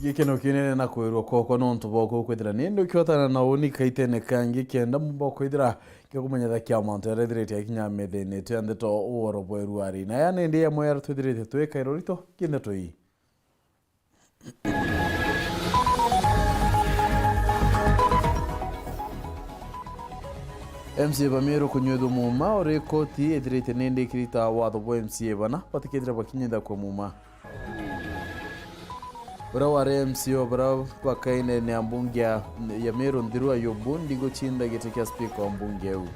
gikeno kinene na kwirwo koko nontu boko kwithira nindo kyotana na unika itene kangi kenda mbo kwithira kigumenya kia monte redrete akinya medene tende to oro bweru ari na ya nende ya moya twithirite tweka irorito kinde toi MCA Bamero kunywedo muma ore koti edrete nende kirita wado bo MCA bana patikidra bakinyenda kwa muma Braware MCO braw bakaine ne ambungia ya Meru Ndirua yobundi go chinda gitekia speaker ambungia u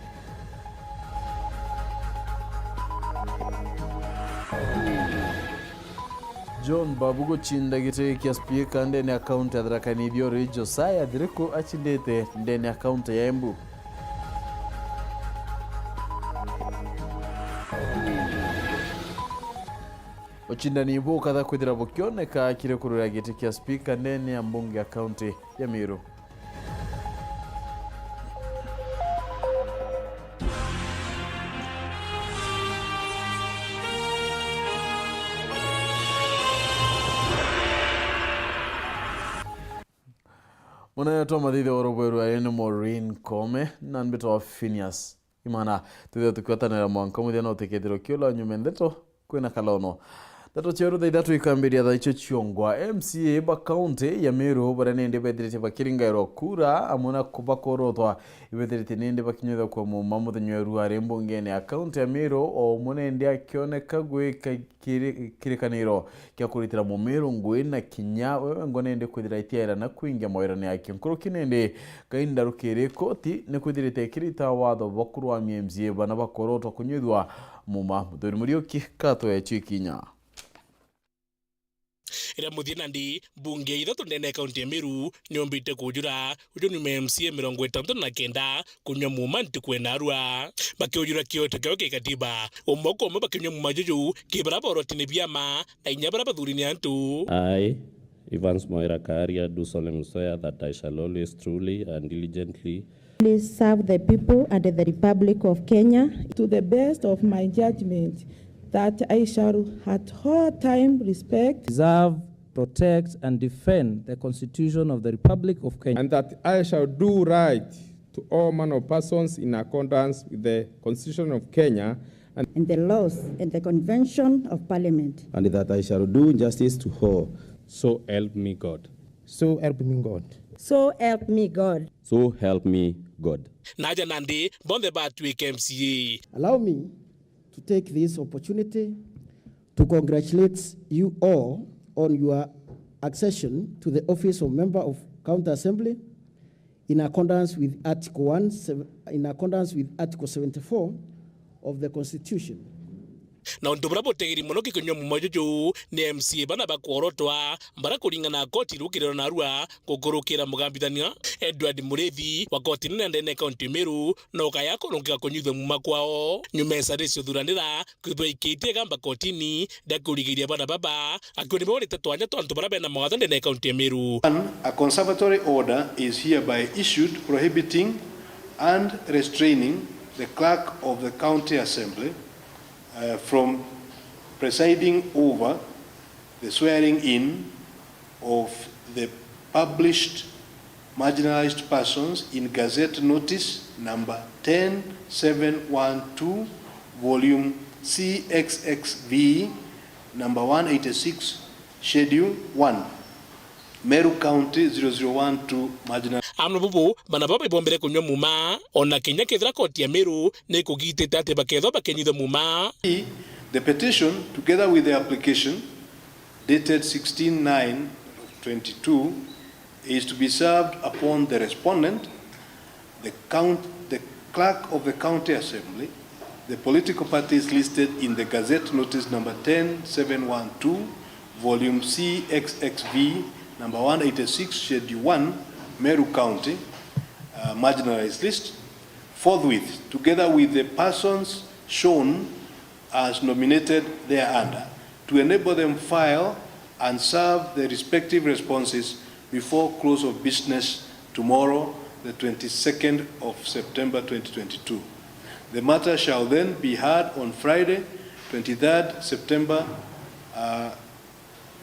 John Babugo chinda gitekia speaker ndene account adrakani dio rejo saya direko achindete ndene account ya Embu Ochindani bo kada kwithira bukioneka kire kurura gitikia speaker ndene ya mbunge ya county ya Meru Mwana yato madhide orobweru ayene Maureen Kome nanbito wa Phineas imana tuthio tukiwatanira mwanka muthia no tekethiro kiula nyume Nteto kwina kalono Thaa Ithatu ikambiria thaa icho chiongwa MCA ba county ya Meru baranende bedirite bakiringairo kura amuna kubakorotwa ibedirite nende bakinyetha kwa muma muthenya ruare mbungene ya county ya Meru o munende akioneka gwika kirikaniro kya kuritira mu Meru ngwina kinya wewe ngonende kwithira itiara na kuingia moirane yake nkuru kinende kainda rukire koti ne kwithirite kirita watho bakurwa MCA bana bakorotwa kunyethwa muma muthuri murioki kato ya chikinya ira muthina ndi bunge ithatu ndene kaunti ya Meru niombite kujura ujo ni MCA 69 kunywa muma ntikwena arua bakiujura kioto kyo kikatiba umoko mo bakinywa muma juju kibraba rotini biama na inyabara bathuri antu I Evans Moira Karia do solemnly swear that I shall always truly and diligently serve the people and the Republic of Kenya to the best of my judgment, that I shall at all time respect, preserve, protect, and defend the Constitution of the Republic of Kenya, and that I shall do right to all manner of persons in accordance with the Constitution of Kenya and the laws and the Convention of Parliament, and that I shall do justice to all. So help me God. So help me God. So help me God. So help me God. Naja nandi bonde batwik MCA. Allow me to take this opportunity to congratulate you all on your accession to the office of Member of County Assembly in accordance with Article 74 of the Constitution. Na undubra botegiri monoki kunyo mumojojo ni MCA bana bakorotwa mbara kuringana koti rukirero na arua kukurukira mugambithania Edward Murethi wa koti ndene kaunti Meru no kayako nonga kunyithwe muma kwao nyumesa ricio thuranira kwithwa ikitie gamba kotini ndakurigiria bana baba akuri bori tatwanya twantu bara bena mawatho ndene kaunti Meru. A conservatory order is hereby issued prohibiting and restraining the clerk of the county assembly from presiding over the swearing in of the published marginalized persons in Gazette Notice number 10712, volume CXXV number 186, schedule 1. Meru County 0012 marginal. Amno bubu bana baba ibombere kunywa muma ona Kenya kethra koti ya Meru ne kugite tate baketho bakenyitho muma. The petition together with the application dated 16/9/22 is to be served upon the respondent, the clerk of the county assembly, the political parties listed in the Gazette Notice number 10712, volume CXXV number 186, schedule 1, Meru County, marginalized list, forthwith, together with the persons shown as nominated thereunder, to enable them file and serve the respective responses before close of business tomorrow, the 22nd of September 2022. The matter shall then be heard on Friday, 23rd September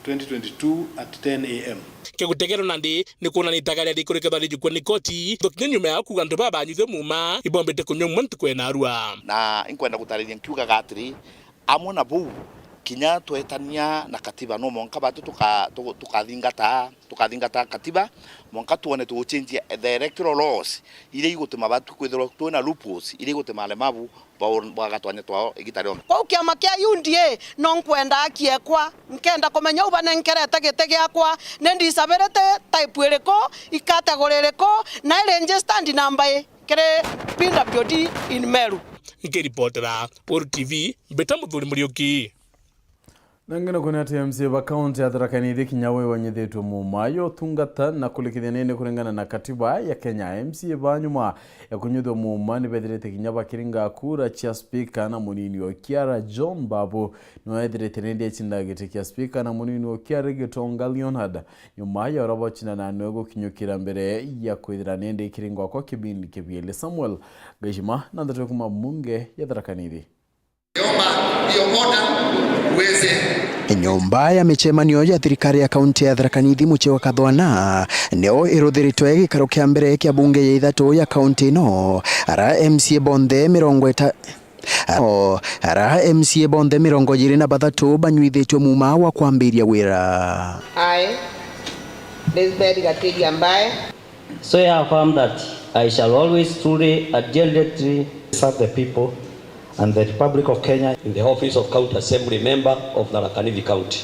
2022 at 10 a.m. Kegutegero nandi ni kuna nitagaria dikurikethwa rijukwa ni koti thokinya nyuma ya kuga ndu baba nyithe muma ibombete kunywa mtu kwena arua na inkwenda gutarĩria nkiuga gatri amwe na buu kinya twetania na katiba no monka batu tukathingata katiba monka tuone tuchange the electoral laws ile igutuma batu kwithirwo twina loopholes ile igutuma alemavu bagatwanya twao igitari kwa ukiama kia UNDA no nkwenda akiekwa nkenda kumenya ubane nkerete gite giakwa nendi sabirete type iriko ikategori iriko na ile stand number kire PWD in Meru ngiripotera Weru TV beta muthuri Muriuki Nangena kuna TMC ba county ya Thaa Ithatu kinyawe wanyithetwo mumayo tungata na kulikithanene kurengana na katiba ya Kenya. MCA ba nyuma ya kunyithwo muma ni bethirite kinyaba kiringa kura cha speaker na munini wa Kiara John Babu no ethirite nende chinda gite kia speaker na munini wa Kiara Gitonga Leonard nyuma ya robo china na nego kinyukira mbere ya kwithira nende kiringa kwa kibindi kibiele Samuel Gashima na ndatwe kuma munge ya Thaa Ithatu. Nyumba ya michemanio ya thirikari ya kaunti ya Thaa Ithatu muche wa Kathwana neo iruthiritwe gikaro kia mbere kia bunge ya ithatu ya kaunti no ara MCA bonde 20 ara MCA bonde 23 banyuithitwe muma wa kwambiria wira. So I affirm that I shall always truly and diligently serve the people and the Republic of Kenya in the office of County Assembly Member of Thaa Ithatu County.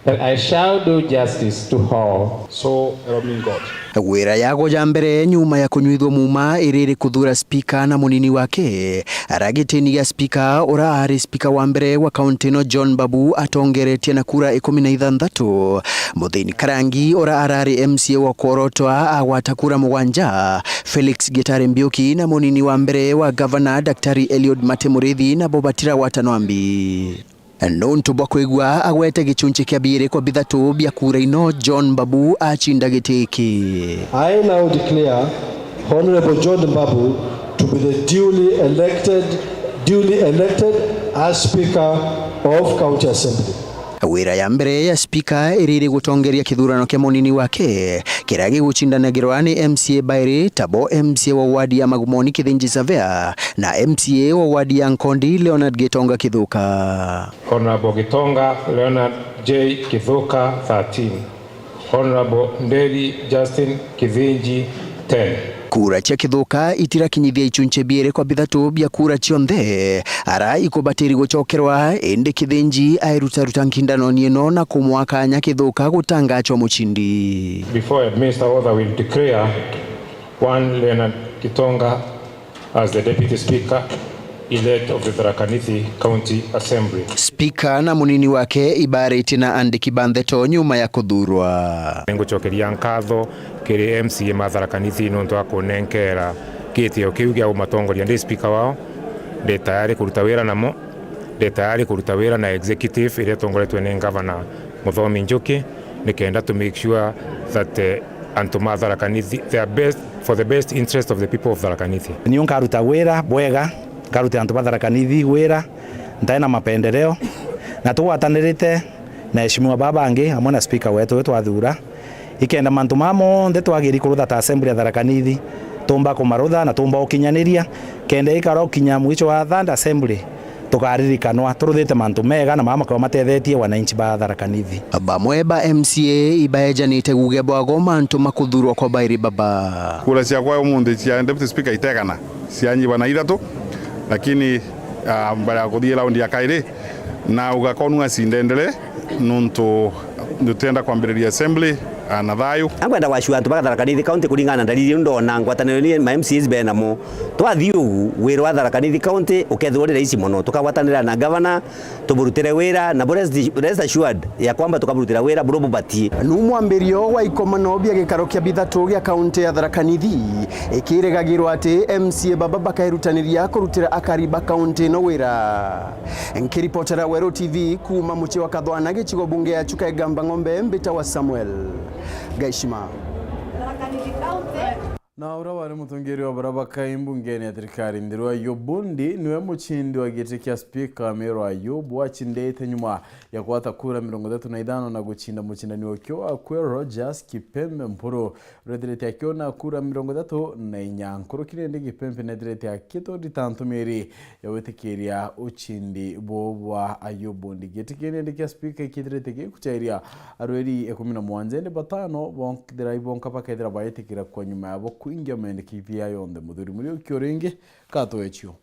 That I shall do justice to all. So help me God. Wira yago ya mbere nyuma ya kunyuithwo muma iriri kuthura speaker na munini wake aragitini ya speaker ora ari speaker wa mbere wa kaunti no John Babu atongeretie na kura 16 Muthini Karangi ora arari MCA wa Korotwa agwata kura 7 Felix Gitare Mbiuki na munini wa mbere wa governor Daktari Eliud Matemurithi na Bobatira Watanwambi. Nontu bakwigwa agwete gichunche kia bire kwa bithatu bia kura ino John Babu achinda gitiki. I now declare Honorable John Babu to be the duly elected as Speaker of County Assembly. Wira ya mbere ya speaker iriri gutongeria kithurano kia munini wake kiragi guchindanagirwa ni MCA Bairi Tabo MCA wa wadi ya Magumoni Kithinji Savea na MCA wa wadi ya Nkondi Leonard Gitonga Kithuka. Honorable Gitonga Leonard J Kithuka 13. Honorable Nderi Justin Kithinji 10. Kura chia Kithuka itira kinyithia ichunche biere kwa bithatu bia kura chionthe ara ikubatiri guchokerwa ende Kithinji airuta nkindano nieno na kumwakanya Kithuka gutangachwa muchindi. Before I administer order, I will declare one Leonard Gitonga as the Deputy Speaker elect of the Thaa Ithatu County Assembly. Speaker na munini wake ibariti na andiki bandheto nyuma ya kuthurwa. Nguchokeria nkatho kiri MCA ma Thaa Ithatu nontu akunenkera kitio kiu gia umatongoria ndi speaker wao ndi tayari kuruta wira namo ndi tayari kuruta wira na executive ile tongoretwe ni governor Muthomi Njuki nikenda to make sure that antuma Thaa Ithatu they are best for the best interest of the people of Thaa Ithatu. Ni unkaruta wira bwega karuta antuma Thaa Ithatu wira ndaina mapendeleo na tugwatanirite na heshimiwa baba angi amwe na speaker wetu twathura ikenda mantu mamo nde twagiri kurutha ta assembly ya Thaa Ithatu tumba kumarutha na tumba ukinyaniria kenda ikaro kinya mwicho wa Thaa Assembly tukaririkanwa turuthite mantu mega na mama kwa matethetie wananchi ba Thaa Ithatu. Bamwe ba MCA ibaejanite guge bwago mantu makuthurwa kwa Bairi baba. Kura cia kwa umundi cia deputy speaker itegana cianyi bana ithatu lakini mbere ya kuthie raundi ya kairi na ugakonwa cindendere nontu ndutenda kwambiriria assembly na thayu angwenda gwacua antu Thaa Ithatu county kuringana ndalili ndona ngwataniro ni ma MCs benamo twathiu wira wa Thaa Ithatu county ukethurira ici muno tukagwatanira na governor tuburutire wira na rest assured ya kwamba tukaburutira wira burobo bati numwambirio wa ikomano bia gikaro kia bithatu gia county ya Thaa Ithatu ikiregagirwa ati MCA baba bakairutaniria kurutira akariba county no wira. Nkiripotera Weru TV kuma muchi wa Kathwana gichigo bunge ya Chuka Gamba Ng'ombe mbita wa Samuel Gashima. Na urawari mutungiri wa barabaka imbungeni ya thirikari Ndirwa Yobundi niwe muchindi wa giti kia Speaker Meru Ayubu wachindete nyuma ya kuwata kura 35 na guchinda muchindani wakyo akwe Rogers Kipembe Mpuru redirete yakyo na kura 34 nkuru kirende Kipembe nedirete yakito ditantumiri ya wetekiria uchindi bobwa Ayubundi giti kirende kia Speaker kidirete kuchairia arweri 17 batano bonk dirai bonka pakedira bayetikira kwa nyuma yabo kuingia mendekivia yonde muthuri muri ukyorenge katoechio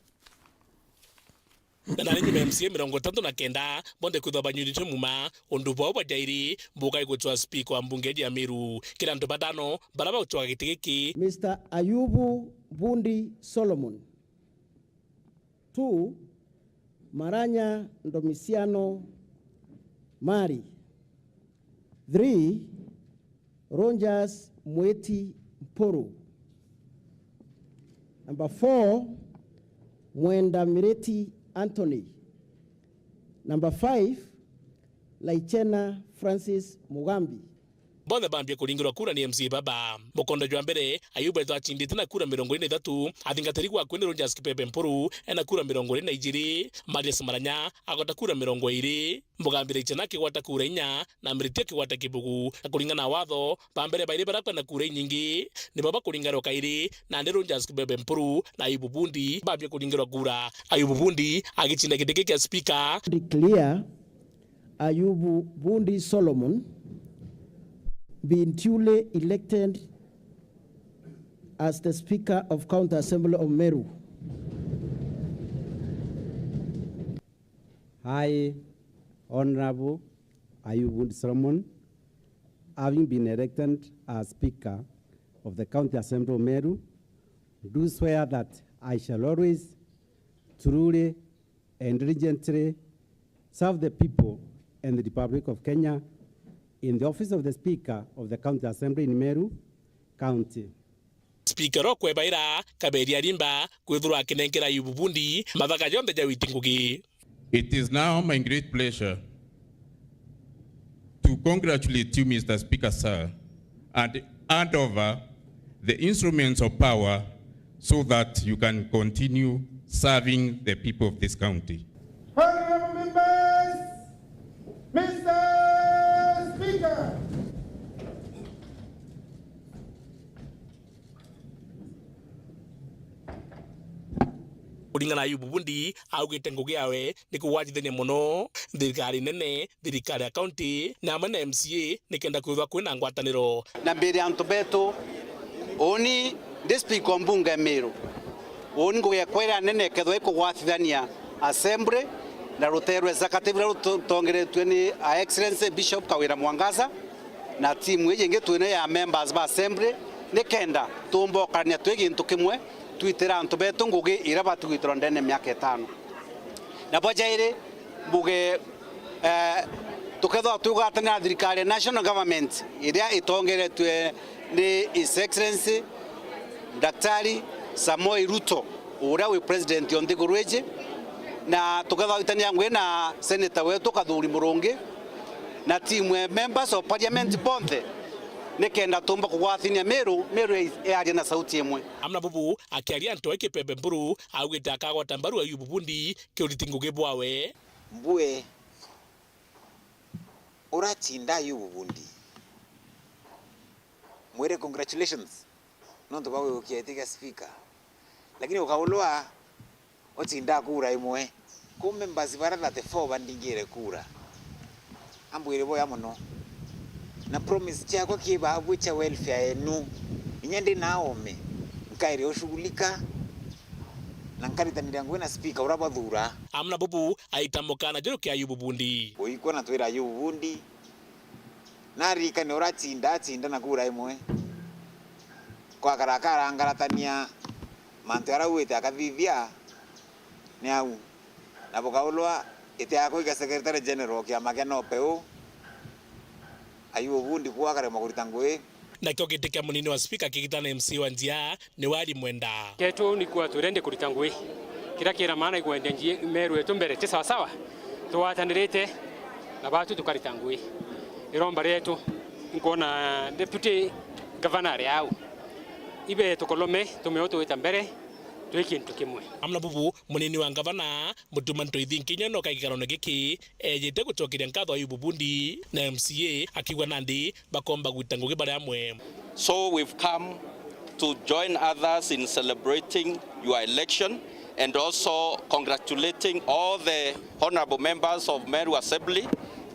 na nari nyuma MCA 39 bonde kuthwa banyurite muma undu bwa bajairi mbuga igutwa Speaker wa mbunge ya Meru kila ndu badano baraba utwa gitigiki Mr. Ayubu Bundi Solomon. 2 Maranya Ndomisiano Mari. 3 Rogers Mweti Mpuru. Number 4 Mwenda Mireti Anthony. Number 5 Laichena Francis Mugambi. Bonde bambia kulingirwa kura ni MCA baba mukondo jwa mbere Ayubu eto achindite na kura 43 athingatiri gwa kwene Rogers Kipembe Mpuru ena kura 42 Marius Maranya agota kura 20 Mugambi Laichena kigwata kura 4 na Mireti kigwata kibugu na kulingana watho bambere baire barakwa na kura nyingi ni baba kulingirwa kairi na ndi Rogers Kipembe Mpuru na Ayubu Bundi bambia kulingirwa kura Ayubu Bundi agichinda giteke kia Speaker Declare Ayubu Bundi Solomon being duly elected as the Speaker of County Assembly of Meru. I, Honorable Ayubu Solomon, having been elected as Speaker of the County Assembly of Meru, do swear that I shall always, truly and diligently serve the people and the Republic of Kenya in the office of the Speaker of the County Assembly in Meru County. Speaker okwe baira kaberia rimba kwithura kinengera Ayubu Bundi mathaka yonde ja witingugi. It is now my great pleasure to congratulate you, Mr. Speaker, sir, and hand over the instruments of power so that you can continue serving the people of this county. Honorable members, Mr. Speaker. Kulingana Ayubu Bundi augite ngugi yawe ni kuwajithania muno thirikari nene thirikari ya county na amana MCA nikenda kwithwa kwina ngwataniro na mbere ya Nteto oni ndi Speaker mbunge Meru oni ngugi kwera nene kethwa ikugwatithania assembly na rutero executive rutongeretwe ni Excellency Bishop Kawira Mwangaza na timu yengi twine ya members ba assembly nikenda tumbokania twigintu kimwe twitira Nteto ngugi iraba twitro ndene miaka 5 na bajaire mbuge tukethwa tugatana thirikari national government iria itongeretwe ni His Excellency Daktari Samoei Ruto uria we president on the Gurweje na tukethwa itania ngwe na senator wetu Kathuri Murungi na timu members of parliament bonthe nikenda tumba kugwathinia Meru yaje na sauti imwe amna bubu akiaria Ntoe Kipembe Mpuru augita akagwata mbaru Ayubu Bundi kiuritingugi bwawe mbue uratinda Ayubu Bundi mwere congratulations nonto bawe ukietiga Speaker lakini ukaulwa otinda kura imwe ku members bara 34 bandingire kura ambwire boya muno na promise chako kiba abucha welfare enu inyende naome nkaire oshughulika na nkaritanira ngwe na Speaker urabathura amna bubu aitamukana jero kia Ayubu Bundi uiko na twira Ayubu Bundi narika ni uratinda na kura imwe kwa karakara ngaratania mantu arawite akathithia ni au na bukaulwa ite akoiga Secretary General kia mageno peu Ayubu Bundi kwa kare makurita ngwe na kyo gitike munini wa Speaker kigitana MC wa njia ni wali mwenda ketu ni kwa turende kurita ngwe kira kira maana igwenda njie Meru yetu mbere ti sawa sawa tuwatanirite na batu tukarita ngwe iromba retu nkona deputy governor yao ibe tukolome tumeoto itambere twekintu kimwe amna bubu munini wa gavana mutumanto ithinkinya no kaikarone giki ejete gucokiria nkatho ayu bubundi na MCA akiwa nandi bakomba gwitango gibare amwe. So we've come to join others in celebrating your election and also congratulating all the honorable members of Meru Assembly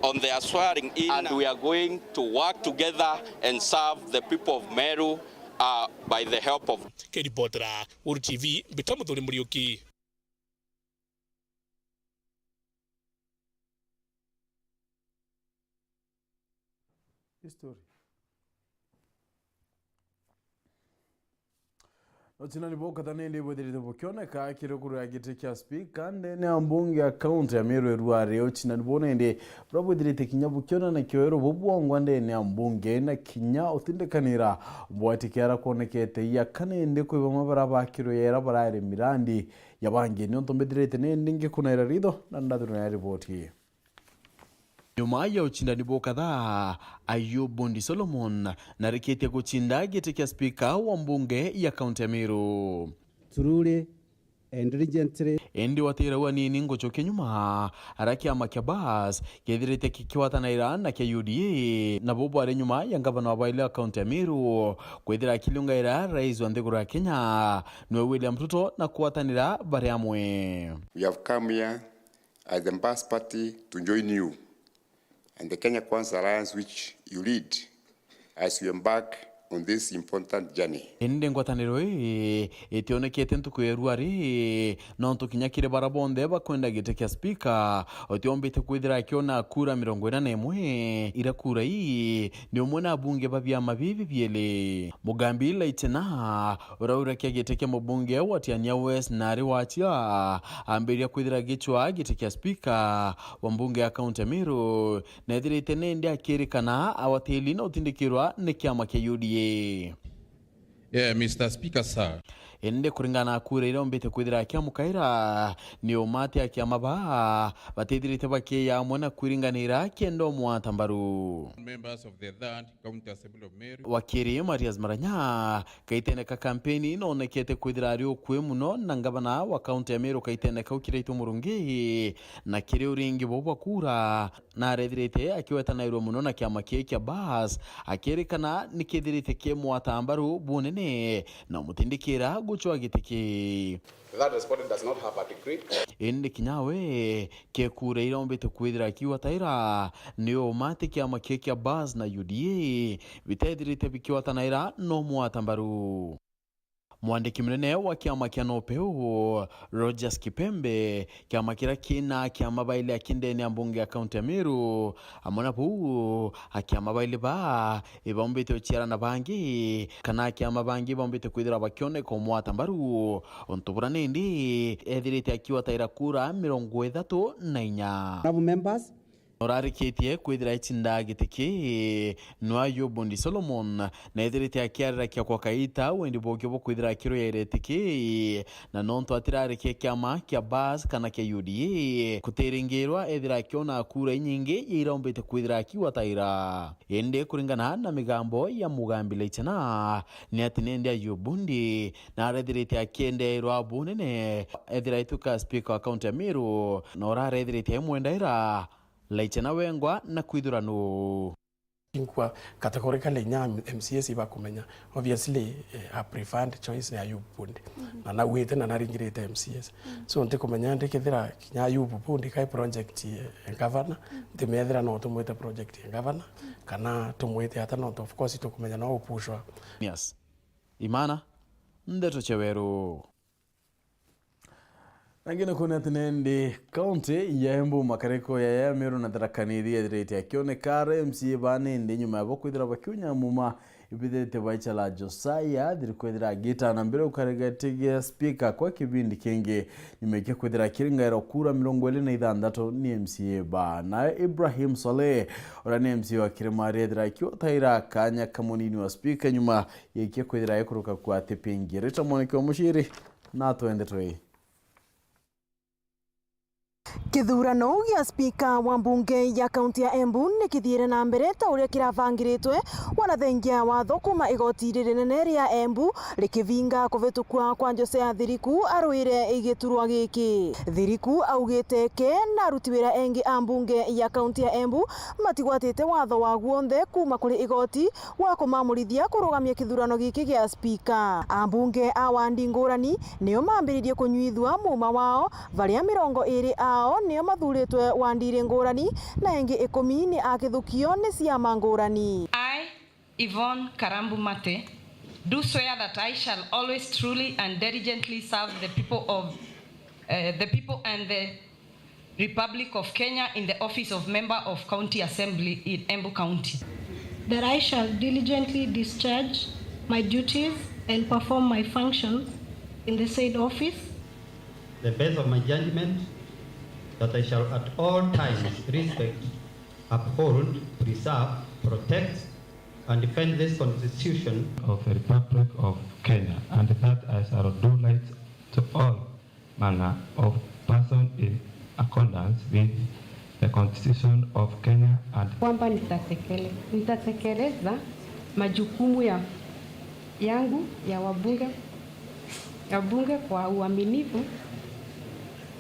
on their swearing in, and we are going to work together and serve the people of Meru by the help of Keripotera Weru TV bitamuthuri Muriuki. History. Ochina niboka tanende bwedere bokioneka kirokuru agite kya speaker ndene ambunge account ya Meru Eruare ochina nibona ende bwedere tekinya bukiona na kyoero bobwangwa ndene ambunge na kinya otindekanira bwatikera konekete ya kanende kwiba mabara bakiro yera barare mirandi yabange nyo tombedere tenende nge kuna irarido na ndaduru na report hii. Nyuma ya uchindani kadhaa Ayubu Solomon na rikete kuchinda gete kia speaker wa mbunge ya kaunti ya Meru. Truly and diligently endi watira wanini ngochoke nyuma araki amakia bas kethirite kikiwatana ira na kia UDA na bobo are nyuma ya gavana wa ile kaunti ya Meru kwethira kilunga ira rais wa ndegura Kenya no William Ruto na kuwatanira bare amwe. We have come here as the Mbas Party to join you and the Kenya Kwanza Alliance which you lead as you embark on this important journey. Ende ngwataniro etionekete ntuku Eruare no ntukinyakire barabonde bakwenda gite kia speaker otiombete kwithira kiona kura 41 ira kura hii ni umwe abunge babya mabibi biele mugambi laitena uraura kia gite kia mubunge watiania West na riwatia amberia kwithira gichwa gite kia speaker wa mbunge ya kaunti ya Meru na ethirite nende akirikana awateli na utindikirwa ne kiama kia UDA. Yeah, Mr. Speaker, sir. Ende kuringana kure ira ombete kwithira kia mukaira ni omate akia maba batedirite bakie ya mwana kuringanira kendo mwatambaru. Members of the Third County Assembly of Meru. Wakiri Marias Maranya kaiteneka kampeni no nekete kwithira rio kwe muno na gavana wa kaunti ya Meru kaiteneka ukiraitu murungi na kire uringi boba kura na redirite akiwetana iro muno na kiama kia bas akirikana nikithirite ke mwatambaru bunene na mutindikira guchwa gitiki. That respondent does not have a degree. Ende kinyawe ke kure ira ombete kwithira kiwa taira nio mate kiama kia bas na UDA vitedirite bikiwa tanaira no mwatambaru. Mwandiki mnene wa kiama kia Nopeo Rogers Kipembe kiama kira kina kiama baile akindeni ambunge ya kaunti ya Meru amona puu akiama baile ba ibombete uchira na bangi kana kiama bangi bombete kwithira bakione ko mwatambaru ontubura nindi ethirite akiwa taira kura 34 members Orari ketie kwithira itsinda gitiki no Ayubu Solomon na ethirite akiarira kia kwa kaita wendi bogyo bo kwithira kiro yeretiki na nonto atirari kiama kia bas kana kia UDA kuteringirwa ethira kiona kura nyingi irombete kwithira kiwa taira ende kuringana na migambo ya mugambi leitana ni atinende Ayubu na ethirite akiende ro abunene ethira ituka speaker wa county ya Meru na orari ethirite mwendaira Laichana wengwa na kwithurano. Inkwa categorically nya MCS iba kumenya obviously a preferred choice ya Ayubu na wete na naringirite MCS so nte kumenya ndikithira kinya Ayubu kai project governor ndimethira no tumwete project governor kana tumwete hata no of course tukumenya no upushwa. Yes. Imana Nteto Weru. Nangine kuna tinende kaunti ya Embu makareko ya Meru na Tharakanithi ethirite akioneka MCA banende nyuma yabo kwithira bakiunya muma ibithirite baichala Josiah thirikwithira gita na mbere ukaregatige speaker kwa kibindi kingi nyuma ya kwithira kiringaira kura 26 ni MCA ba na Ibrahim Saleh ora ni MCA wa Kirimari ethira kiotaira kanya kamunini wa speaker nyuma ya kwithira ikuruka kwa tipingi rita mwaniki wa mushiri na twende toi. Kithurano gia spika wa mbunge ya kaunti ya Embu nikithiire na mbere ta uria kirabangiritwe wanathengia watho kuma igoti rinene ria Embu rikivinga kuvitukwa kwa Josea Thiriku arwire igiturwa giki. Thiriku augite ke na aruti wira engi a mbunge ya kaunti ya Embu matigwatite watho wa guonthe kuma kuri igoti wa kumamurithia kurugamia kithurano giki gia spika. Ambunge a wandi ngurani nio mambiririe kunyuithwa muma wao varia 20 ao nio mathuritwe wandire ngurani na engi 10 ni akithukio ni ciama ngurani. I, Yvonne Karambu Mate, do swear that I shall always truly and diligently serve the people and the Republic of Kenya in the office of Member of County Assembly in Embu County. That I shall diligently discharge my duties and perform my functions in the said office. The best of my judgment, that I shall at all times respect, uphold, preserve, protect, and defend this Constitution of the Republic of Kenya, and that I shall do right to all manner of persons in accordance with the Constitution of Kenya and kwamba nitatekeleza majukumu yangu ya wabunge kwa uaminifu.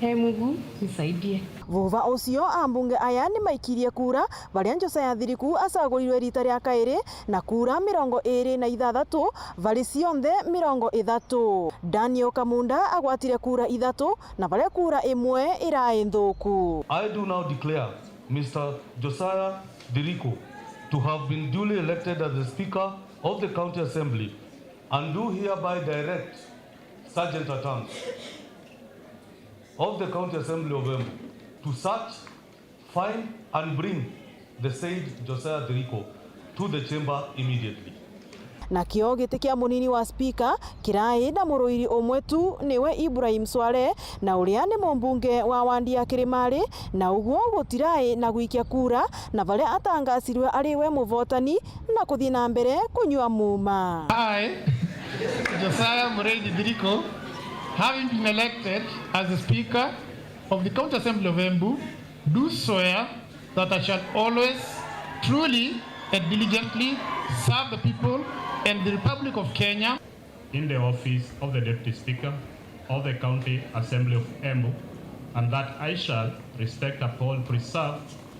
Mungu nisaidie. Vuva ucio ambunge aya ni maikirie kura varia Josea Thiriku acagurirwe rita ria kairi na kura 26 vari cionthe 30. Daniel Kamunda agwatire kura 3 na varia kura 1 irai nthuku. I do now declare Mr. Josiah Thiriku to have been duly elected as the Speaker of the County Assembly and do hereby direct Sergeant at Arms of the County Assembly of Embu to search, find and bring the said Josiah Thiriku to the chamber immediately. Na kio giti kia munini wa spika kirai na muruiri omwe tu niwe Ibrahim Swale na uria ni mumbunge wa wandi ya Kirimari na uguo gutirai na gwikia kura na varia atangacirwe ariwe muvotani na kuthii na mbere kunyua muma. I, Josiah Mureithi Thiriku, having been elected as the Speaker of the County Assembly of Embu, do swear that I shall always, truly and diligently serve the people and the Republic of Kenya in the office of the Deputy Speaker of the County Assembly of Embu, and that I shall respect, uphold, preserve,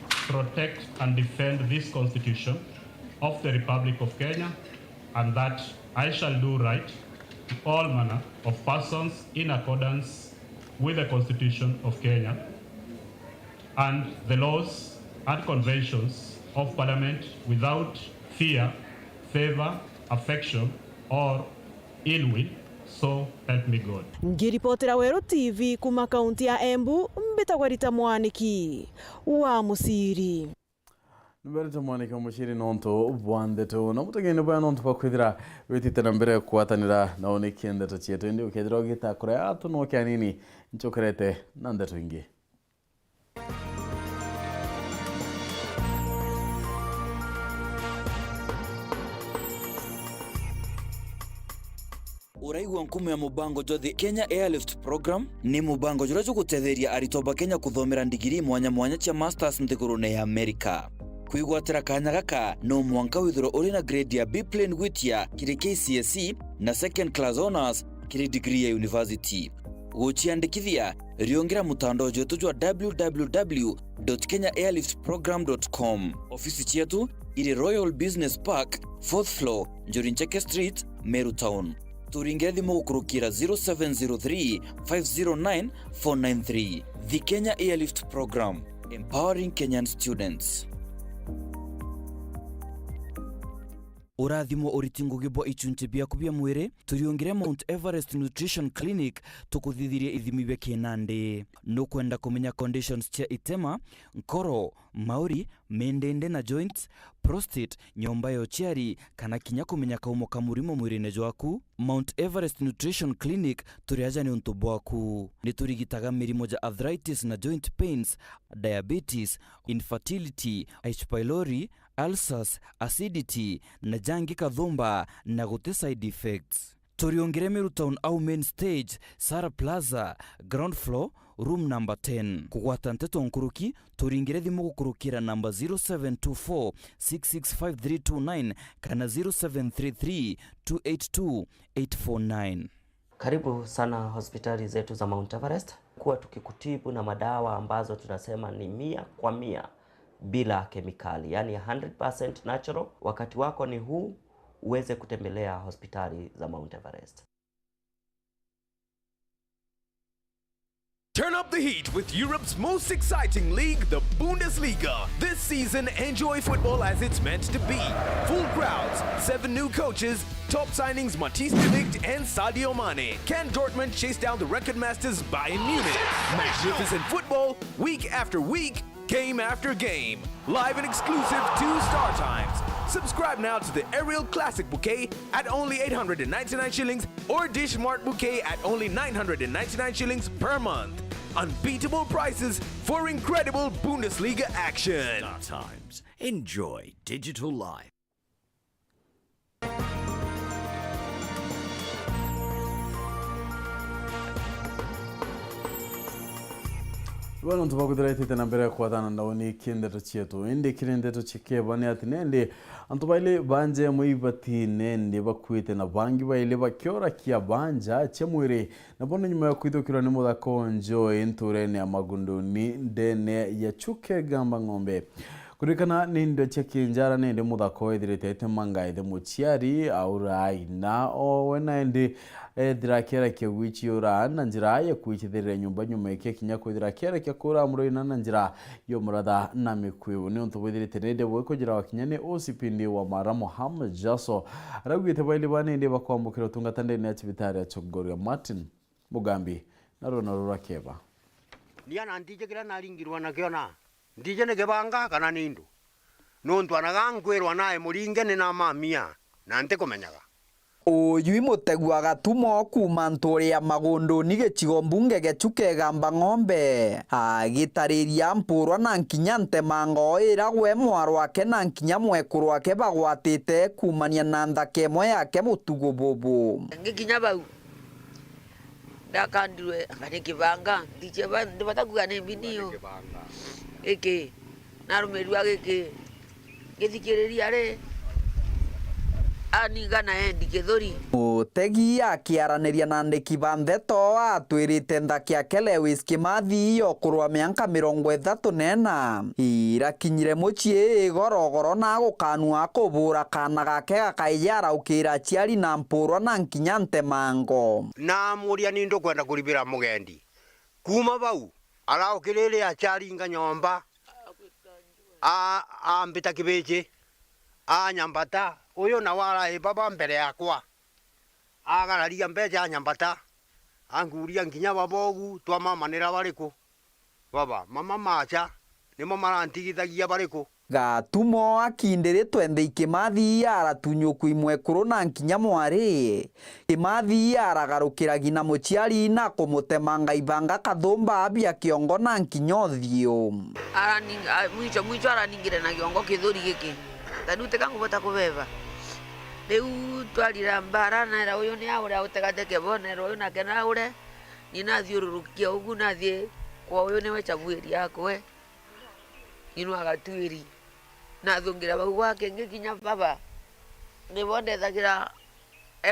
protect and defend this Constitution of the Republic of Kenya, and that I shall do right to all manner of persons in accordance with the Constitution of Kenya and the laws and conventions of Parliament without fear, favor, affection or ill will, so help me God. Ngiripotera Weru TV kuma kaunti ya Embu, mbitagwa Rita Mwaniki wa Musiri. Nberita Mwaniki wa Musiri nonto bwandeto na mutagene bwa nonto bakwithira wititana mbere kwatanira na oneki ndeto chieto ndi ukethira gita kura atu no kyanini nchokerete na ndeto ingi. Uraigwa nkumu ya mubango jothi Kenya Airlift Program ni mubango jura gutetheria aritoba Kenya kuthomera ndigiri mwanya cia masters nthigurune ya Amerika. Kwigwatira kanya gaka no mwanka withiro uri na grade ya B plane gwitia kiri KCSE na second class honors kiri degree ya university. Guchiandikithia riongera mutandao jetu jwa www.kenyaairliftprogram.com. Ofisi chetu iri Royal Business Park 4th floor Njorincheke Street, Weru Town. Turinge thimu gukurukira 0703 509 493. The Kenya Airlift Program, empowering Kenyan students. Urathimo uritingo gibo ichunche bia kubia mwire turiongire Mount Everest Nutrition Clinic tukuthithirie ithimi bya kinande no kwenda kumenya conditions cia itema nkoro mauri mendende na joints prostate nyomba yo chiari kana kinya kumenya kaumo kamurimo mwirine jwaku. Mount Everest Nutrition Clinic turiaja ni untu bwaku ni turigitaga mirimo ja arthritis na joint pains, diabetes, infertility, H pylori, ulcers, acidity na jangi kathumba na gute side effects. Toriongere Weru Town au main stage, Sara Plaza, ground floor, room number 10. Kugwata Nteto nkuruki, turingire thimu gukurukira number 0724 665329 kana 0733 282 849. Karibu sana hospitali zetu za Mount Everest, kuwa tukikutibu na madawa ambazo tunasema ni 100% bila kemikali, yani 100% natural. Wakati wako ni huu, uweze kutembelea hospitali za Mount Everest. Turn up the heat with Europe's most exciting league, the Bundesliga. This season, enjoy football as it's meant to be. Full crowds, 7 new coaches, top signings Matthijs de Ligt and Sadio Mane. Can Dortmund chase down the record masters Bayern Munich? Magnificent football, week after week, game after game. Live and exclusive 2 Star Times. Subscribe now to the Aerial Classic Bouquet at only 899 shillings or Dish Mart Bouquet at only 999 shillings per month. Unbeatable prices for incredible Bundesliga action. Star Times. Enjoy digital life. Bueno, ntubagudira itete na mbere kwathana na oni kindeto chietu indi kirindeto chike bane atinende antubaile banje muibati nende bakwite na bangi baile bakyora kia banja chemwire na bono nyuma ya kwithukirwa ni muthako njoy nturene amagunduni ndene ya chuke gamba ng'ombe kurikana nindo chekinjara nende muthako ithirite temanga ithe muchiari aurai na wena ende dhirakera ke wichi ura na njira ya kuichithirira nyumba nyuma ike kinya dhirakera ke kura murina na njira yo muratha na mikwibu ni untu bwithirite nende bweko jira wakinyane osipindi wa Mara Muhammad Jaso aragwite baile banende bakwambukira tungatande ne chibitari ya Chogoria Martin Mugambi na Rona Keba niana ndije kira naringirwa na kiona ndije ne gebanga kana nindu nontu anagangwerwa nae muringene na mamia na nte kumenyaga Oyui mutegwa gatumo kuma nturia magunduni gicigo mbunge gechuke gamba ng'ombe agitariria mpurwa na nkinya ntemango iragwe mwarwa ake na nkinya mwekuru ake bagwatite kumania na nthaka imwe yake mutugo bobo ngikinya bau ndakandirwe ngani kibanga ndiche ndibatakuga ne binio eke narumerwa geke githikiriria re anigana endi kithori Mutegi akiaraniria na ndiki ba Nteto atwirite nthaki ake Lewis Kimathi okurwa miaka 34 irakinyire mucii igorogoro na gukanua kubura kana gake gakaijara ukira chiari na mpurwa na nkinya ntemango na muria nindo kwenda kuribira mugendi kuma bau araukirire achari nganyomba ambita kibeje nyambata uyo na wala baba mbere yakwa agararia mbeja nyambata anguria nginya babogu twa mama nira bariku baba mama macha nimo marantigithagia bariku gatumo akindiritwe nthi Kimathi aratunyuku imwekuru na nkinya mwari Kimathi aragarukiragi na muchiari na kumutemanga ibanga kathumba abia kiongo na nkinya uthio mwicho araningire na kiongo kithuri giki tanute kangu bota kubeba Leu twarira mbara na era uyu ni aure utegateke bonero uyu na kena aure nina thiururukia ugu na thie kwa uyu ni wecha bwiri yakwe inu agatwiri na thungira bau wake ngikinya baba ni bonde thagira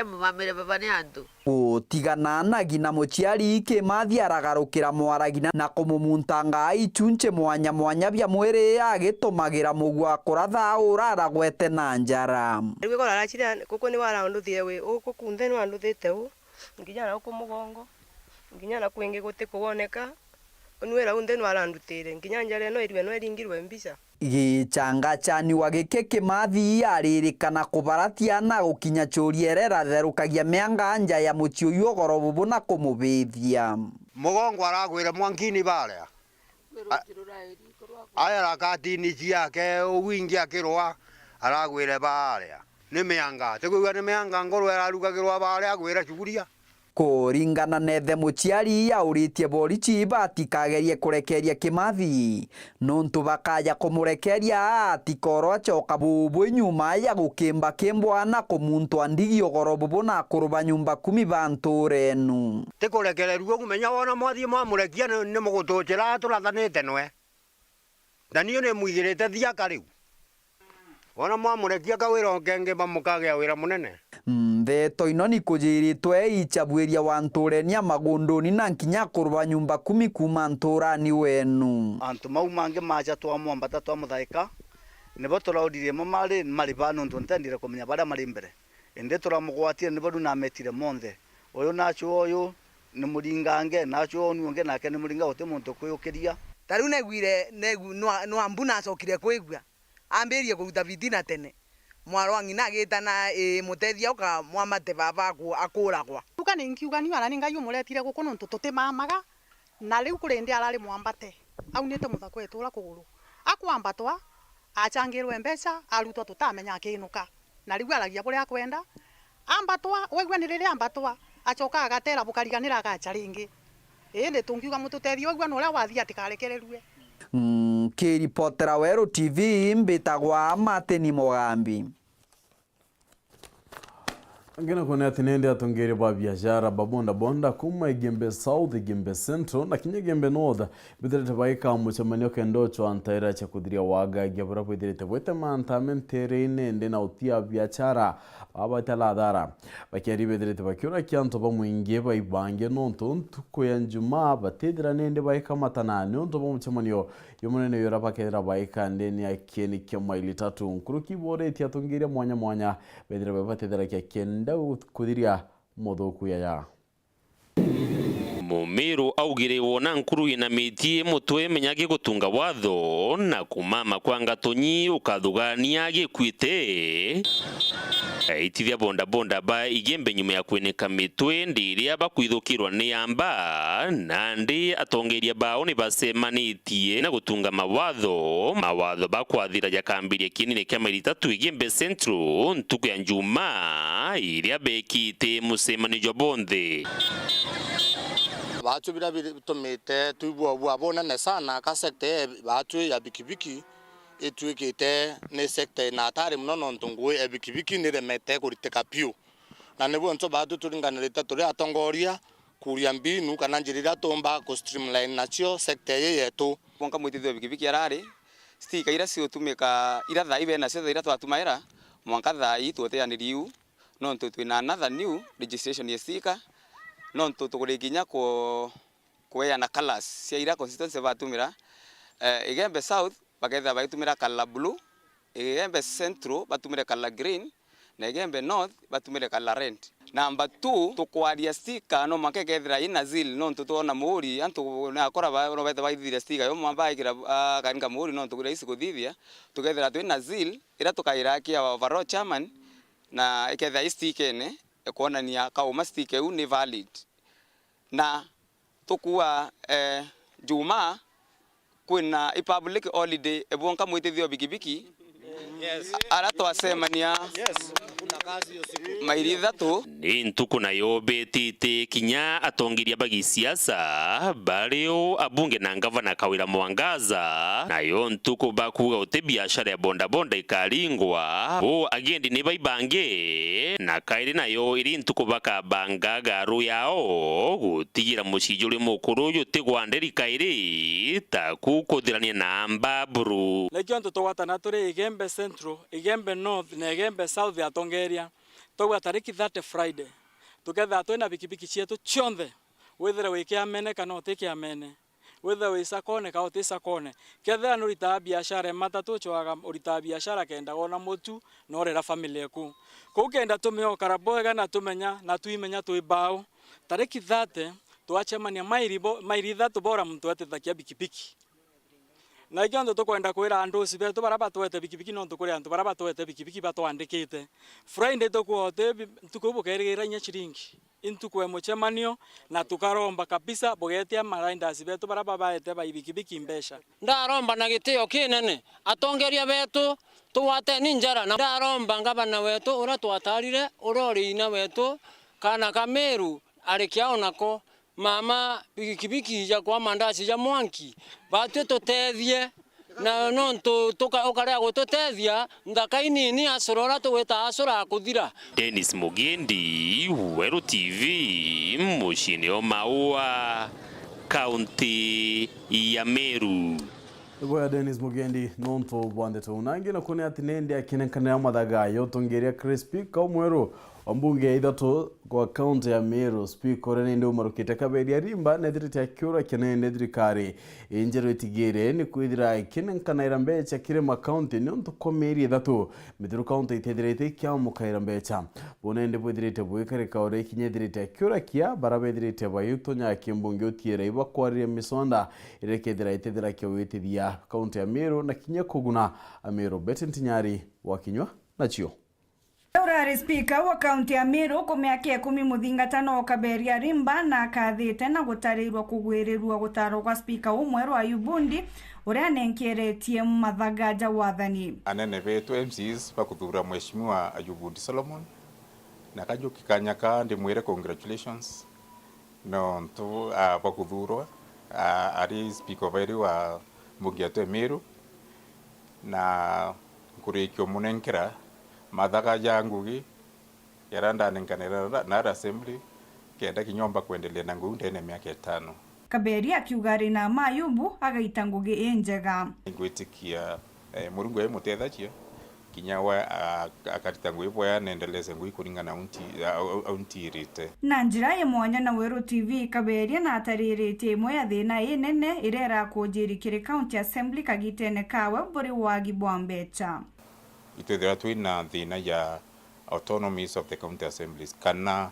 mamire baba ni antu utigana nagi na muchiari Kimathi aragarukira mwaragina na kumumuntanga ichunche mwanya bya mwere agitumagira mugwa kuratha urara gwete na njara rwe kora rachira kuko ni wara nduthie we uko kunthe ni wanduthite u nginya na kumugongo nginya na kwingi guti kuoneka onwera unthe ni warandutire nginya njara no iriwe no eringirwe mbisa gichanga chani wagike Kimathi aririkana kubaratia na gukinya churierera therukagia mianga nja ya muchiuyu gorobubu na kumubithia mugongo aragwira mwankini baria aya rakatini ciake uwingi akirwa aragwire baria ni mianga tikuga ni mianga ngoro ararugagirwa baria agwira chuguria Kũringana na Ethe Mũciari aũrĩtie borichi batikagerie kũrekeria Kĩmathi nontu bakaja kũmũrekeria atikorwo acoka bubwe nyuma ya gũkĩmba na kũmuntwa ndigio goro bubu na kũrũba nyumba 10 banturenu tikurekereruo kumenya wona mwathie mwamurekia nĩ mũgũtũnjĩra tũrathanĩte nwe na niĩ nĩ mũigĩrĩte thiaka rĩu wona mwamurekia kawĩra kenge bamũkagĩa wĩra mũnene Nteto ino ni kũjĩrĩtwe ichabwĩria wa ntũrenia magũndũni na nkinya kũrũba nyumba 10 kuma ntũrani wenu antu mau mangĩ maja twamwambata twamũthaĩka nibo tũraũririe marĩ bano ntũntendire kũmenya barĩa marĩ mbere ende tũramũgwatire nibo runametire monthe ũyũ nacho ũyũ nĩ mũringange nacho ũnũnge nake nĩ mũringa ũte mũntũ kwĩũkĩria tarĩu negwire no ambuna acokire kwĩgua ambĩrie kũruta vitina tene mwaro angina agĩtana mũtethia ũka mwamate baba akũragwa tuka nĩ nkiuga ni ara ninga yumuretire gũkũ nontu tũtĩmamaga na rĩu kũrĩ ndĩ ararĩ mwambate aunĩte mũthako etũra kũgũrũ akwambatwa achangĩrwe mbeca arutwo tũtamenya akĩnuka na rĩu aragia kũrĩa akwenda ambatwa waigua nĩ rĩrĩa ambatwa acoka agatera bũkariganĩra agacha rĩngĩ ĩndĩ tũngiuga mũtũtethia waigua nĩ ũrĩa wathia atikarekereruwe Kĩripotera Weru TV mbĩtagwa Martin Mugambi Angina kone atinende atongere ba biashara babonda bonda kuma Igembe South Igembe Central na kinya Igembe North bidrete baika muchamanyo kendo cho antaira cha kudiria waga gebra bidrete wete mantamentere nende na utia biashara baba taladara bakeri bidrete bakyura kyanto bamuingie baibange nonto ntukoyanjuma batedra nende baika matana nonto bamuchamanyo yomunene yora bakera baika ndeni akeni kema ilitatu nkuruki bore tiatongere mwanya bidrete batedra kya kudiria mothoku ya Mumiru augire wona nkuru ina mitie mutwe menyage gutunga watho na kumama kwanga tonyi ukathugania gikwite itithia bonda ba Igembe nyuma ya kweneka mitwe ndiria bakwithukirwa ni amba nandi atongeria bao ni basemanitie na gutunga mawatho bakwathira jakambirie kinine kya Thaa Ithatu Igembe Central ntuku ya njuma iria bekite musemani jobonthe batu bila bitumite tuibwa bonane sana ka sekte batu ya bikibiki etuikite ne sekte na atari mnono ntungwe ebikibiki ni remete kuriteka piu na nebo nto batu turinganirite turi atongoria kuria mbinu kana njirira tomba ko streamline nacio sekte yetu bonka mwitithio bikibiki arari stika ira cio tumika ira thai bena cio ira twatumaira mwanka thai tweteaniriu no ntu twina another new registration ya stika no ntu tukuriginya kuya na colors cia ira constituency batumira Igembe South baketha batumira color blue Igembe Central batumira color green na Igembe North batumira color red number 2 tukwaria stika no makegethira ina zil no ntu tuona muri antu na akora ba betha baithira stika yo mamba ikira karinga muri no ntu isi kuthithia tukethira twina zil ira tukaira kia overall chairman na iketha stikene ekuonania kauma stike u ni valid na tukua juma kwina public holiday ebonka mwitithio bikibiki ara twasemania kuna kazi yo siku Thaa Ithatu ni ntuku nayo betite kinya atongiria bagisiasa bario abunge na ngavana Kawira Mwangaza nayo ntuku bakuga uti biashara ya bonda ikaringwa bo agendi ni baibange na kairi nayo iri ntuku bakabanga garu yao gutigira mucijuri mukuru yuti gwanderi kairi takukuthirania na mbaburu lekyo ntutu watana turi Igembe Central Igembe North na Igembe South atongeria togwa tariki 30 Friday tuketha twina bikibiki cietu chionthe withire wikiamene kana utikiamene withire wisakone ka utisakone ketha nurita biashara matatu chwaga urita biashara kenda gona mutu norera family yaku kugenda tumio karaboga na tumenya na tuimenya tuibao tariki 30 twachemania Thaa Ithatu bora mtu atethakia bikibiki na ikyo tukwenda kwira andu sibetu baraba twete bikibiki no tukuri andu baraba twete bikibiki batwandikite Friday tukwote tukubukerera nya chiringi intukwe muchemanio na tukaromba kabisa bogetia marainda sibetu baraba baete ba bikibiki mbesha ndaromba na gitio kinene atongeria betu tuwate ninjara na ndaromba ngabana wetu ura twatarire urori ina wetu kana Kameru alikia nako mama pikipiki ya kwa mandazi ya mwanki batu tutethie na nonto ukarea gututethia ndakaini ni asorora tuweta asora kuthira. Dennis Mugendi, Weru TV, mushini o Maua, kaunti ya Meru. Goya Dennis Mugendi nonto bwandeto unangi na kune atinende akinekana ya madhaga yotongeria crispy kwa Mweru Wambunge Ithatu kwa kaunti ya Meru speaker nende umarukite kaberia rimba nethirite akiura kinene thirikari injero itigire ni kwithira kinenkana irambecha kirema county ni untu komeri Ithatu mithiru county itethirite kya mukairambecha bonende bwithirite bwikarika ore kinyethirite akiura kia barabethirite bayuto nya kimbunge utiere iba kwaria misonda irekethira itethira kyo witithia kaunti ya Meru na kinya kuguna Meru Betintinyari wakinywa na chio. Urari speaker wa kaunti ya Meru kumiakia 10 muthingatano kaberia rimba na akathite na gutarirwa kugwirirwa gutaro kwa speaker umweru Ayubundi uria nenkeretie mathagaja wathani anene betu MCs bakuthura mheshimiwa Ayubundi Solomon na kajuki kanyaka ndimwire congratulations no ntu bakuthurwa ari speaker weru wa mugiate Meru na kurikyo munenkera mathagaja ngugi yaranda nenkanera na assembly kenda kinyomba kuendelea na ngugi ndene miaka 5 kaberia kiugari na Mayubu agaita ngugi enjega ngwitikia murungu ye mutethachia kinyawa akarita ngugi boya nendeleze ngugi kuringana unti irite na njira ye mwanya na Weru TV kaberia na ataririte imwe ya thina inene irera kujirikire county assembly kagitene kawe buri wagi bwambecha itethira twina thina ya autonomies of the county assemblies kana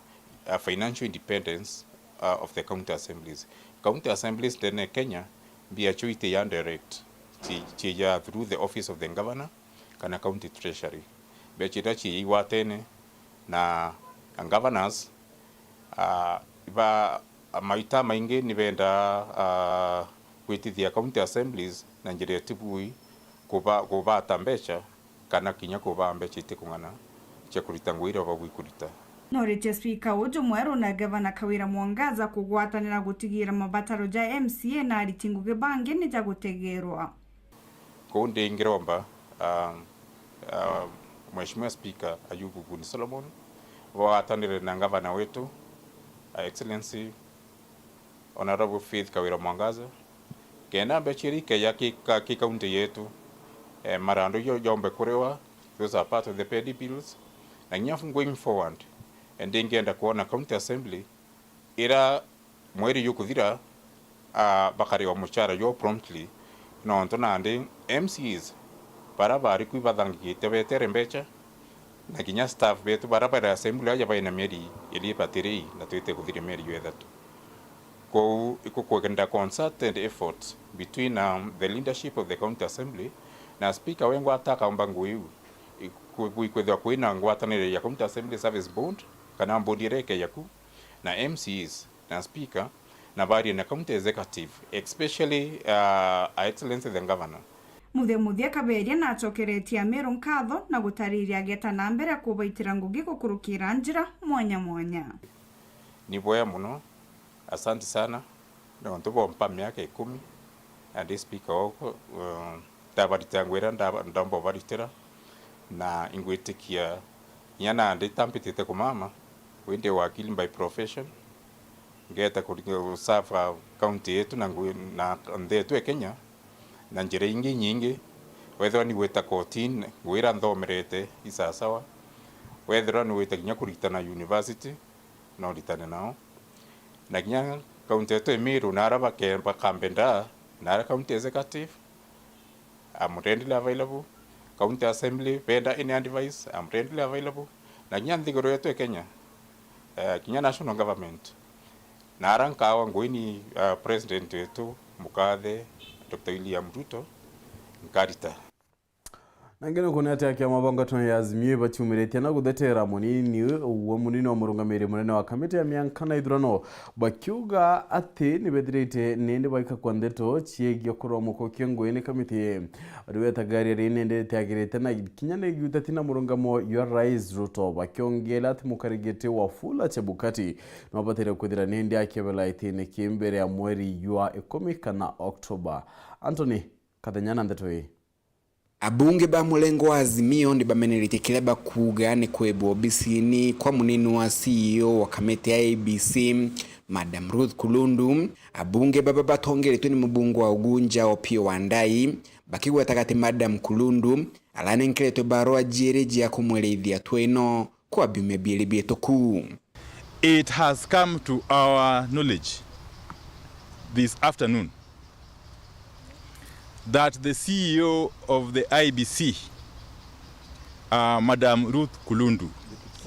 financial independence of the county assemblies. County assemblies in Kenya be a choice ya direct ya through the office of the governor kana county treasury be chita chi watene na governors ba maita maingi ni benda kwitithia county assemblies na njira tibui kuba tambecha kana kinya kuba mbecha itikungana cha kurita ngwira bagwikurita norite speaker uju mweru na governor Kawira Mwangaza kugwatanira gutigira mabataro ja MCA na aritinguge bangi ni ja gutegerwa konde ngiromba mheshimiwa speaker Ayubundi Solomon watanire na governor wetu excellency honorable Faith Kawira Mwangaza kena bechirike ya kikaunti yetu marando yombe kurewa those are part of the petty bills and going forward and then ngenda kuona county assembly ira mweri yukuthira bakari wa muchara yo promptly no ntona ande MCs barabari kuibathangite betere mbecha na kinya staff betu barabara assembly aja baina meri ili patiri na twite kuthira meri yo Ithatu ko ikukwenda concerted efforts between the leadership of the county assembly na speaker wengu ataka mbangu yu kwithwa kwina ngwatanire ya county assembly service board kana board ireke yaku na MCs na speaker na bari na county executive especially excellency the governor muthia kaberia na chokeretia Meru nkatho na gutariria geta na mbere kubaitira ngugi gukurukira njira mwanya ni boya muno asante sana na ntubo mpa miaka 10 and speaker wako ndabaritangwira ndambo baritira na ingwitikia yana nditampitite kumama wende wakili by profession ngeta kusafa county yetu na ndetu Kenya na njira ingi nyingi wethera ni weta kotini wira nthomerete isasawa wethera ni weta kinya kuritana university no ritane nao na kinya county yetu Meru na araba ke bakambenda na county executive I'm readily available. County Assembly, benda any advice, I'm readily available. Na kinya nthiguru yetu Kenya, kinya national government. Na aranka wangwini president wetu mukathe Dr. William Ruto nkarita. Nangene kunete akia mabanga tone yazimie bachumirete na gudetera munini uwo munini wa murungamiri munene wa kamiti ya miankana idurano bakyuga ati nibedirete nende baika kwa Nteto chiegyo kuro muko kiongo ene kamiti riweta gari rinende teagirete na kinyane gutatina murungamo ya Rais Ruto bakyongela ati mukarigete Wafula Chebukati nabatere kudira nende akebela itine kimbere ya mweri yua 10 kana Oktoba. Anthony Kadanyana Nteto. Abunge ba mulengo wa Azimio ndi bamenerite kileba kuga ni kwebo obisini kwa munini wa CEO wa kamiti ya ABC Madam Ruth Kulundu. Abunge baba batongeletwe ni mubungu wa Ugunja Opio Wandai bakigwa takati Madam Kulundu alane nkeletwe barua jireji ya kumwelethia tweno kwa bime biele bietoku. It has come to our knowledge this afternoon that the CEO of the IBC, Madam Ruth Kulundu,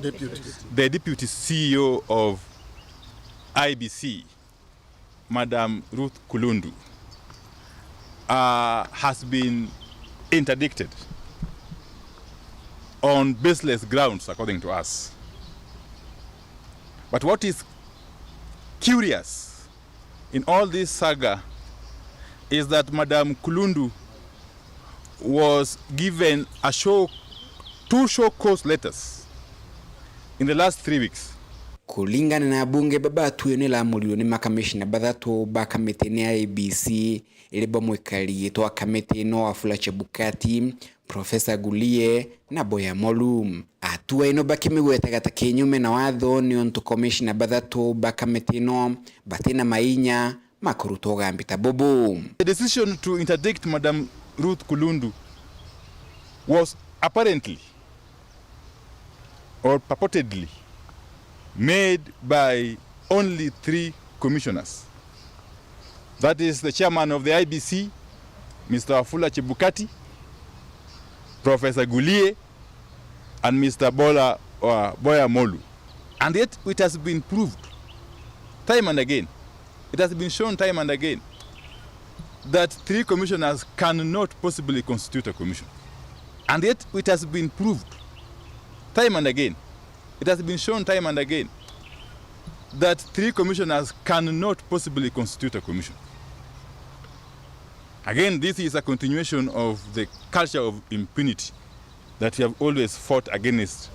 the deputy CEO of IBC, Madam Ruth Kulundu, has been interdicted on baseless grounds, according to us. But what is curious in all this saga is that Madam Kulundu was given two show cause letters in the last 3 weeks. Kulingana na bunge baba tuyonela mulioni makamishina bathatu ba kamiti ni ABC ileba mwekali to kamiti no Wafula Chebukati, Professor Gulie na Boya Molu. Atua ino bakimigweta gata kinyume na watho ni onto commissioner bathatu ba kamiti no batina mainya makuruto gambita bobo. The decision to interdict Madam Ruth Kulundu was apparently or purportedly made by only 3 commissioners. That is the chairman of the IBC, Mr. Wafula Chebukati, Professor Gulie, and Mr. Boya Molu. And yet it has been proved time and again, it has been shown time and again that 3 commissioners cannot possibly constitute a commission. And yet it has been proved time and again, it has been shown time and again that 3 commissioners cannot possibly constitute a commission. Again, this is a continuation of the culture of impunity that we have always fought against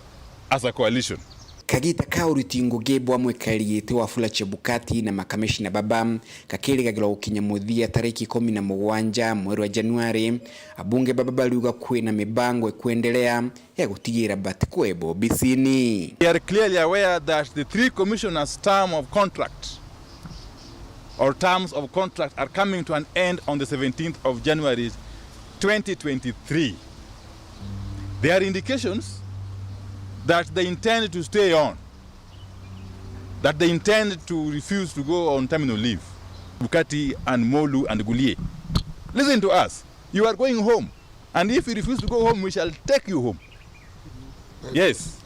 as a coalition. Kagita kauritingo gebwa mwekaliete Wafula Chebukati na makamishina baba kakili kagila ukinyamuthia tariki 17 mweri wa Januari. Abunge baba baliuga kwena mibango kuendelea ya gutigira bati kwebo bisini. We are clearly aware that the 3 commissioners' term of contract or terms of contract are coming to an end on the 17th of January 2023. There are indications that they intend to stay on, that they intend to refuse to go on terminal leave. Bukati and Molu and Gulie, listen to us. You are going home, and if you refuse to go home, we shall take you home. Yes.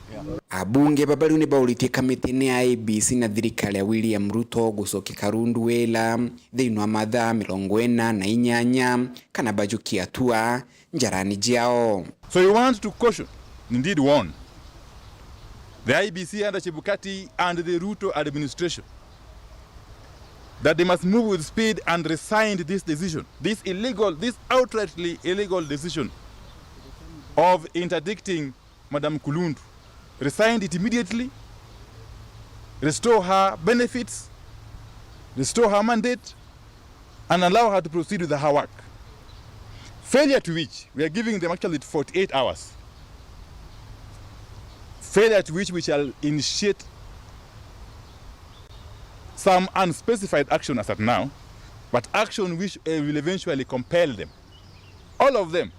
Abunge babali baulite kamiti ni ABC na thirikari ya William Ruto gucoki karundu wela thiini wa mathaa 48 kana bajuki atua njarani jiao. So you want to caution, indeed warn, the IBC under Chebukati and the Ruto administration that they must move with speed and rescind this decision, this outrightly illegal decision of interdicting Madam Kulundu. Rescind it immediately, restore her benefits, restore her mandate, and allow her to proceed with her work. Failure to which, we are giving them actually 48 hours. Failure to which we shall initiate some unspecified action as at now, but action which will eventually compel them, all of them,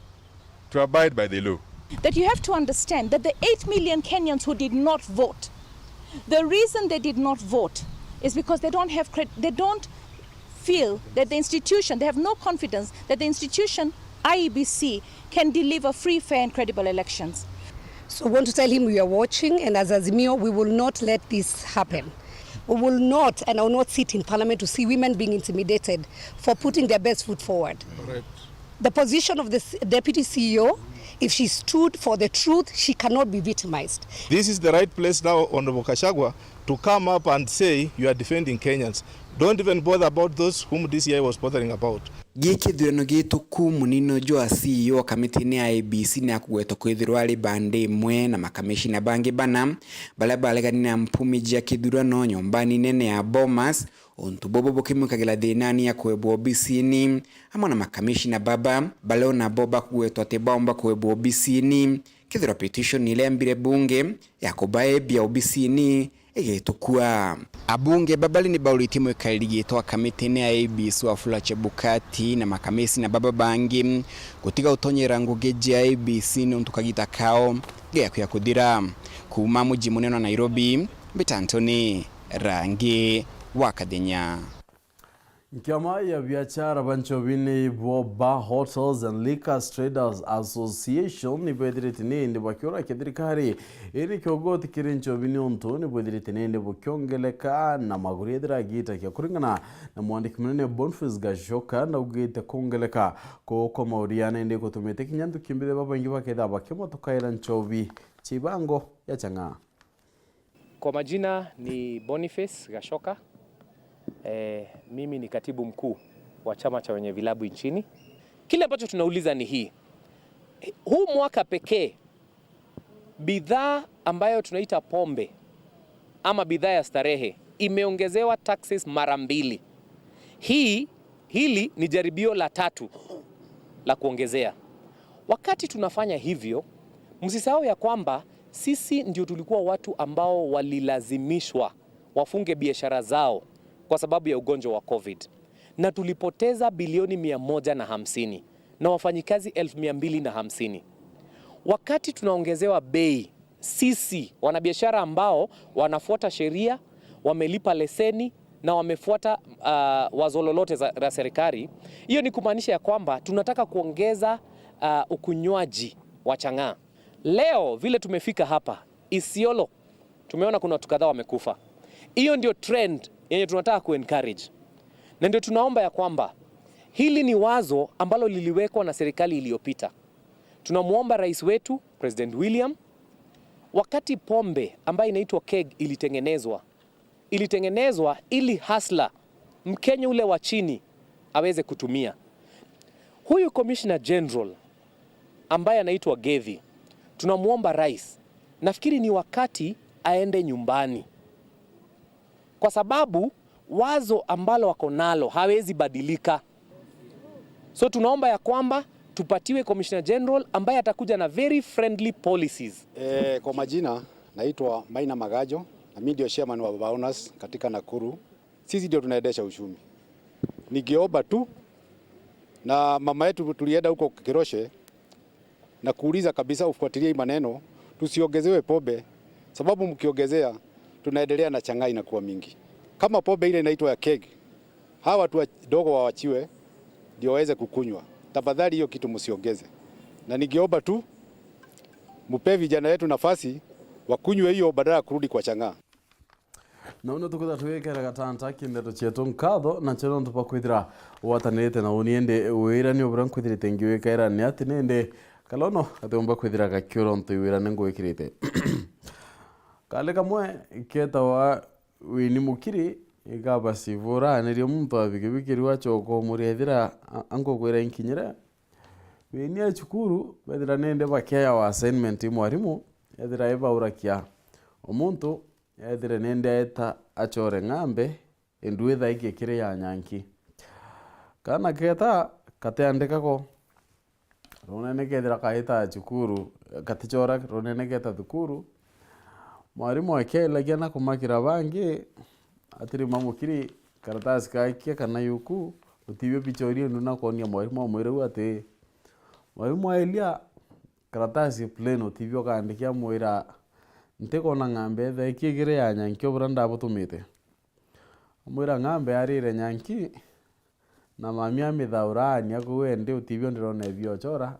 to abide by the law. That you have to understand that the 8 million Kenyans who did not vote, the reason they did not vote is because they don't feel that the institution, they have no confidence that the institution IEBC can deliver free, fair and credible elections. So I want to tell him we are watching, and as Azimio, we will not let this happen. We will not, and I will not sit in parliament to see women being intimidated for putting their best foot forward. Right. The position of the deputy CEO If she stood for the truth, she cannot be victimized. This is the right place now, Honorable Gachagua, to come up and say you are defending Kenyans. Don't even bother about those whom DCI was bothering about. Giki thurano gituku munino jwa CEO kamiti-ini ya IEBC na kugwetwo kwithirwa ari bande imwe na makamishina bangi bana baria bareganire mpumi jia kithurano nyombani nene ya Bomas ontu bobo bukimukagila thinani ya kwebwa obisi-ini hamwe na makamishina baba baria ona boba kugwetwo ati baomba kwebwa obisi-ini kithira petition ile mbire bunge ya kubaebia obisi-ini igitukua. Abunge babali ni bauriti mwikairigitwa kamiti-ini ya IEBC Wafula Chebukati na makamisi na baba bangi gutiga utonyera ngugi jia IEBC nontukagita kao gya kuthira kuma muji munene wa Nairobi. Bitantoni Rangi wa Kathenya. Kiama ya biashara banchovini Boba Hotels and Liquors Traders Association ni bwediritini ndi bakiora kedirikari iri kyogoti kirincho onto ni bwediritini ndi bukyongeleka na maguri edira gita kya kuringana na mwandiki munene Boniface Gashoka na ugite kongeleka ko mauriana ndi kutumete kinyandu kimbide babangi bakeda bakemo tukaira nchovi chibango ya changa. Kwa majina ni Boniface Gashoka. Mimi ni katibu mkuu wa chama cha wenye vilabu nchini. Kile ambacho tunauliza ni huu mwaka pekee bidhaa ambayo tunaita pombe ama bidhaa ya starehe imeongezewa taxes mara 2. Hili ni jaribio la 3 la kuongezea. Wakati tunafanya hivyo, msisahau ya kwamba sisi ndio tulikuwa watu ambao walilazimishwa wafunge biashara zao kwa sababu ya ugonjwa wa COVID. Na tulipoteza bilioni 150 na wafanyikazi 1250. Wakati tunaongezewa bei, sisi wanabiashara ambao wanafuata sheria, wamelipa leseni na wamefuata wazo lolote za serikali, hiyo ni kumaanisha ya kwamba tunataka kuongeza ukunywaji wa chang'aa. Leo vile tumefika hapa Isiolo, tumeona kuna watu kadhaa wamekufa. Hiyo ndio trend yenye tunataka ku-encourage. Na ndio tunaomba ya kwamba hili ni wazo ambalo liliwekwa na serikali iliyopita. Tunamuomba rais wetu President William, wakati pombe ambayo inaitwa keg ilitengenezwa ili hasla Mkenya ule wa chini aweze kutumia. Huyu Commissioner General ambaye anaitwa Gethi, tunamuomba rais, nafikiri ni wakati aende nyumbani, kwa sababu wazo ambalo wako nalo hawezi badilika. So tunaomba ya kwamba tupatiwe Commissioner General ambaye atakuja na very friendly policies. Kwa majina naitwa Maina Magajo na mimi ndio chairman wa Baba Owners katika Nakuru. Sisi ndio tunaendesha uchumi. Nigeomba tu na mama yetu tulienda huko Kiroshe na kuuliza kabisa ufuatilie maneno tusiongezewe pombe, sababu mkiongezea tunaendelea na chang'aa inakuwa mingi. Kama pombe ile inaitwa ya keg, hawa watu wadogo waachiwe ndio waweze kukunywa. Tafadhali hiyo kitu msiongeze. Na ningeomba tu mpe vijana wetu nafasi wakunywe hiyo badala ya kurudi kwa chang'aa. Naona tukuda tuwekera gatanta kindeto chetu nkatho na chero ntupa kwithira watanete na uniende wira ni obran kwithirite ngiwekaira ni ati nende kalono atomba kwithira gakyoro ntu wira nengwikirite kale kamwe keta wa wini mukiri igaba sivura nirio muntu abigibikiri wachoko muriethira ango kwira inkinyira wini ya chukuru bedira nende bakaya wa assignment mwarimu edira eba urakia omuntu edire nende eta achore ng'ambe enduetha igikire ya nyanki kana keta kateandikako ronene kethira kaita chukuru katichora ronene keta thukuru mwarimu wake lagiana kumakira bangi atiri mamukiri karatasi kakia kana yuku utibyo pichori nduna konia mwarimu amwire ate mwarimu elia karatasi plain utibyo kaandikia mwira nteko na ng'ambe tha ikigire ya nyanki oburanda butumite mwira ng'ambe arire nyanki na mamia mithaurani akuwende utibyo ndirone biochora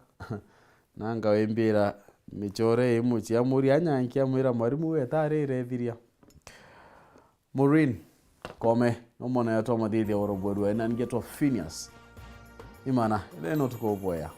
nanga wembira michore imuchi ya muri anyanki amwira mwarimu wetarire thiria Maureen Kome nomona yatoma thithia orobweru ena ngetwa Phineas imana eno tuko boya.